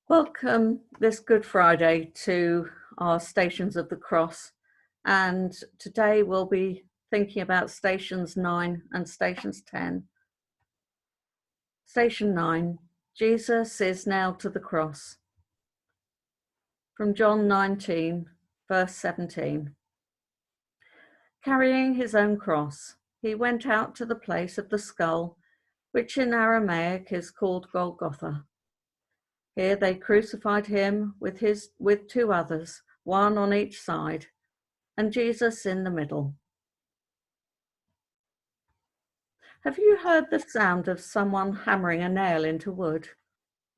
Welcome this Good Friday to our Stations of the Cross, and today we'll be thinking about Stations 9 and Stations 10. Station 9, Jesus is nailed to the cross. From John 19, verse 17. Carrying his own cross, he went out to the place of the skull, which in Aramaic is called Golgotha. Here they crucified him with two others, one on each side, and Jesus in the middle. Have you heard the sound of someone hammering a nail into wood?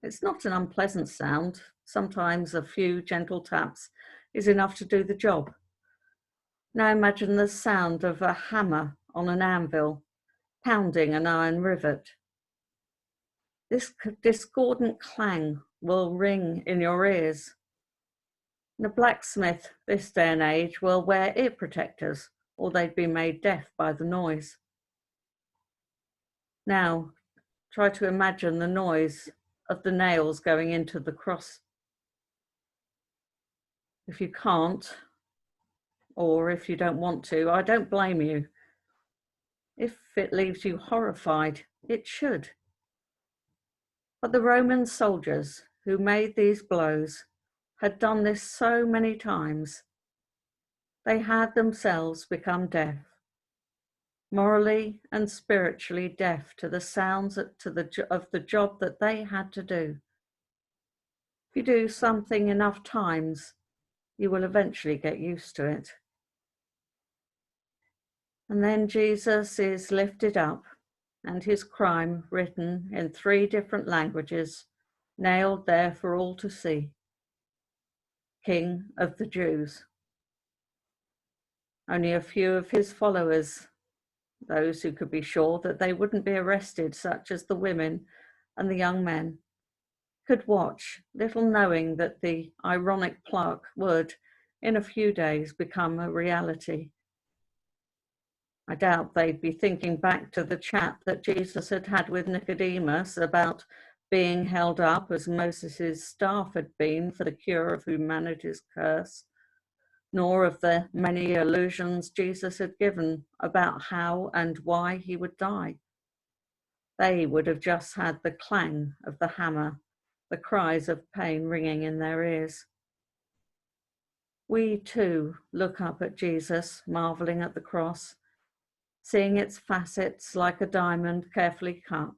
It's not an unpleasant sound. Sometimes a few gentle taps is enough to do the job. Now imagine the sound of a hammer on an anvil, pounding an iron rivet. This discordant clang will ring in your ears. The blacksmith this day and age will wear ear protectors, or they'd be made deaf by the noise. Now, try to imagine the noise of the nails going into the cross. If you can't, or if you don't want to, I don't blame you. If it leaves you horrified, it should. But the Roman soldiers who made these blows had done this so many times. They had themselves become deaf, morally and spiritually deaf to the sounds of the job that they had to do. If you do something enough times, you will eventually get used to it. And then Jesus is lifted up and his crime written in 3 different languages, nailed there for all to see. King of the Jews. Only a few of his followers, those who could be sure that they wouldn't be arrested, such as the women and the young men, could watch, little knowing that the ironic plot would, in a few days, become a reality. I doubt they'd be thinking back to the chat that Jesus had had with Nicodemus about being held up as Moses' staff had been for the cure of humanity's curse, nor of the many allusions Jesus had given about how and why he would die. They would have just had the clang of the hammer, the cries of pain ringing in their ears. We too look up at Jesus, marveling at the cross, seeing its facets like a diamond carefully cut.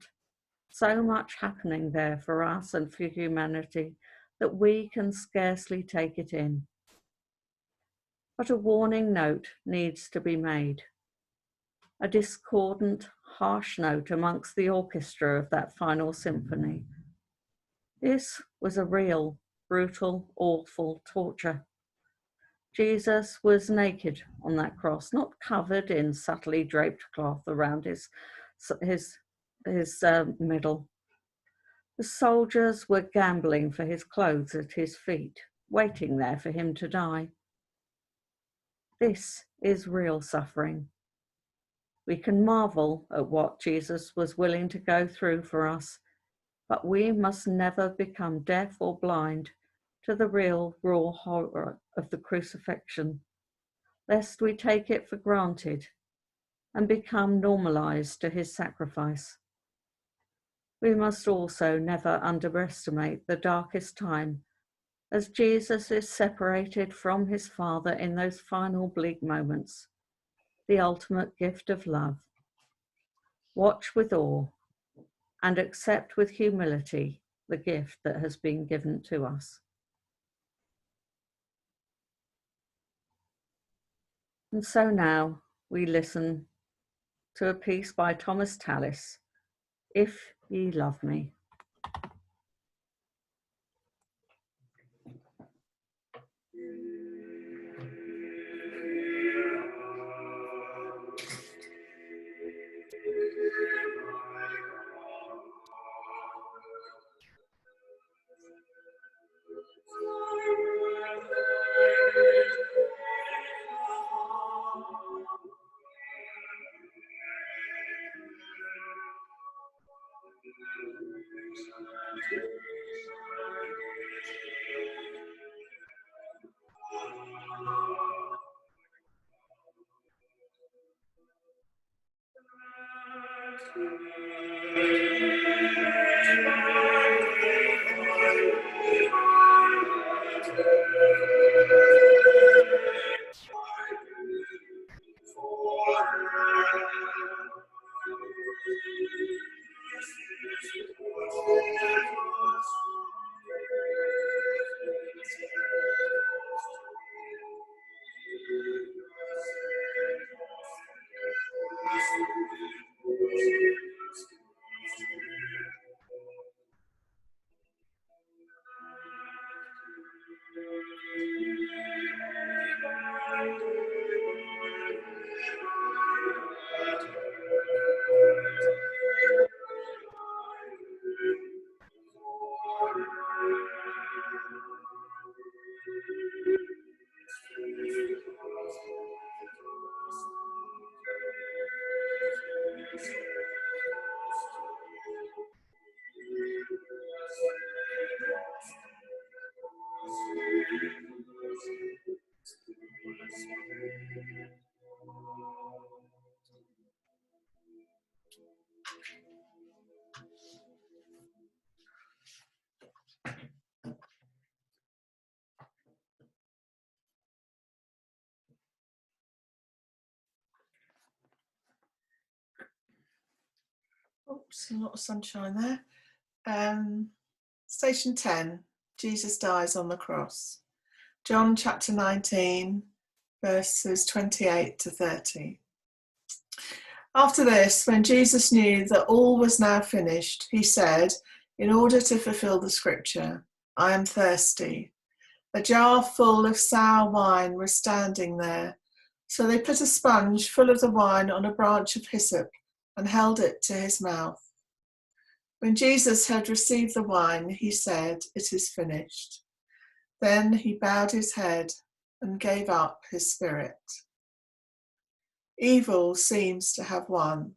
So much happening there for us and for humanity that we can scarcely take it in. But a warning note needs to be made. A discordant, harsh note amongst the orchestra of that final symphony. This was a real, brutal, awful torture. Jesus was naked on that cross, not covered in subtly draped cloth around his middle. The soldiers were gambling for his clothes at his feet, waiting there for him to die. This is real suffering. We can marvel at what Jesus was willing to go through for us, but we must never become deaf or blind to the real raw horror of the crucifixion, lest we take it for granted and become normalized to his sacrifice. We must also never underestimate the darkest time as Jesus is separated from his Father in those final bleak moments, the ultimate gift of love. Watch with awe and accept with humility the gift that has been given to us. And so now we listen to a piece by Thomas Tallis, If Ye Love Me. Oops, a lot of sunshine there. Station 10, Jesus dies on the cross. John chapter 19, verses 28 to 30. After this, when Jesus knew that all was now finished, he said, in order to fulfill the scripture, I am thirsty. A jar full of sour wine was standing there. So they put a sponge full of the wine on a branch of hyssop and held it to his mouth. When Jesus had received the wine, he said, it is finished. Then he bowed his head and gave up his spirit. Evil seems to have won.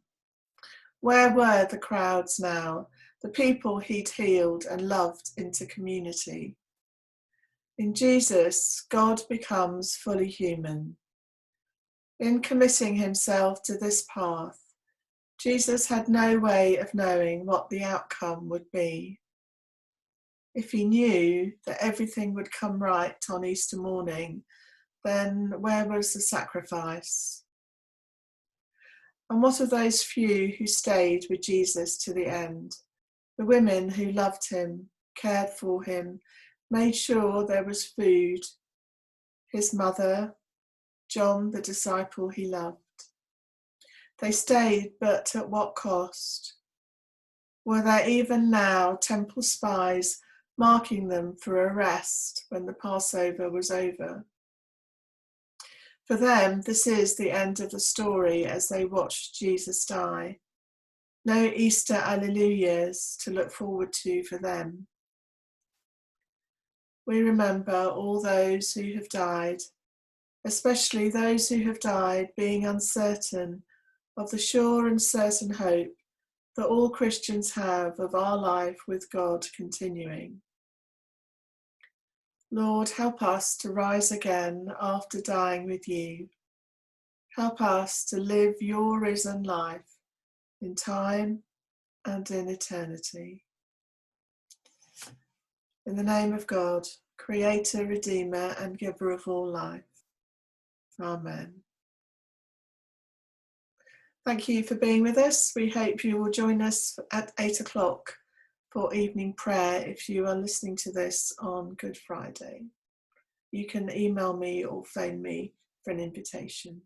Where were the crowds now, the people he'd healed and loved into community? In Jesus, God becomes fully human. In committing himself to this path, Jesus had no way of knowing what the outcome would be. If he knew that everything would come right on Easter morning, then where was the sacrifice? And what of those few who stayed with Jesus to the end? The women who loved him, cared for him, made sure there was food. His mother, John, the disciple he loved. They stayed, but at what cost? Were there even now temple spies marking them for arrest when the Passover was over? For them, this is the end of the story as they watched Jesus die. No Easter Alleluias to look forward to for them. We remember all those who have died, especially those who have died being uncertain of the sure and certain hope that all Christians have of our life with God continuing. Lord, help us to rise again after dying with you. Help us to live your risen life in time and in eternity. In the name of God, Creator, Redeemer, and Giver of all life. Amen. Thank you for being with us. We hope you will join us at 8 o'clock for evening prayer if you are listening to this on Good Friday. You can email me or phone me for an invitation.